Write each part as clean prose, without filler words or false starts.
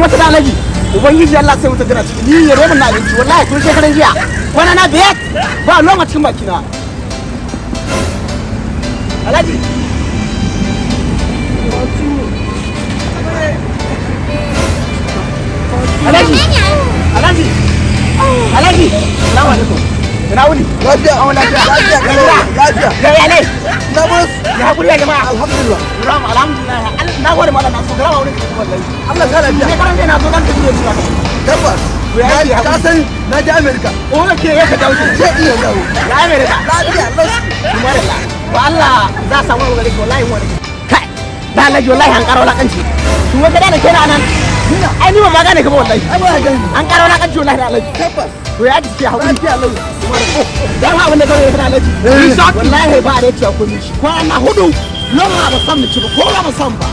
wata da alaji ubangiji Allah sai wuta gina ciki ni ya roman na abinci wallahi tun shekaran jiya kwana na biyar ba loma cikin baki na alaji alaji alaji alaji salamu alaikum ina wuni lafiya ya ne na bus ya hakuri ya jama'a alhamdulillah alhamdulillah na gode mallam na so garawa wurin wallahi Allah ta lafiya ne karan na so dan tafiye shi tabbas ya ka san na je America okay ya ka dawo je iya dawo ya America lafiya Allah wa Allah za samu wani wallahi wani kai da Allah wallahi an karo lakanci to wanda da ke nan ai ni ba magana ka ba wallahi an karo lakanci wallahi da Allah tabbas to ya ji hakuri ki Allah dan abin da kawai kana alaji wallahi ba da cewa kun shi kwana hudu loma ba san ci ba ko ba san ba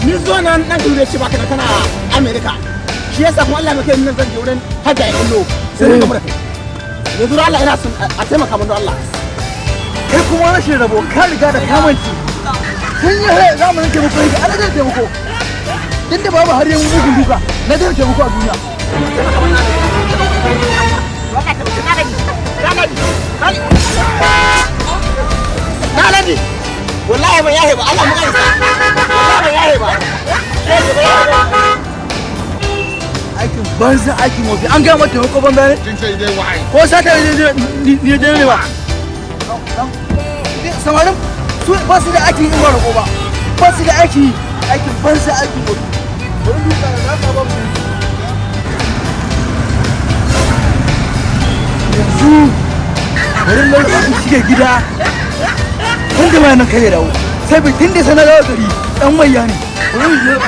ni zo nan dan dure shi ba kana America shi yasa kuma Allah mai nan zan je wurin hajja ya kullo sai ka mura yanzu Allah ina son a taimaka mun Allah kai kuma rashin rabo ka riga da kamanci kun yi he zamanin ke muku ga alajar taimako inda babu har yan mugun duka na da taimako a duniya Naladi wallahi ban yahe ba Allah mu gaisa wallahi ban yahe ba aikin banza aikin wofi an ga mata ko ban bane kin sai dai wai ko sata ne ne ba samarin su ba su da aikin in wara ko ba su da aikin banza aikin wofi wani duka da ka ba mu yanzu wurin lokacin shiga gida wanda ma nan kai dawo sai bai tunda sanar da gari dan maiya ne wurin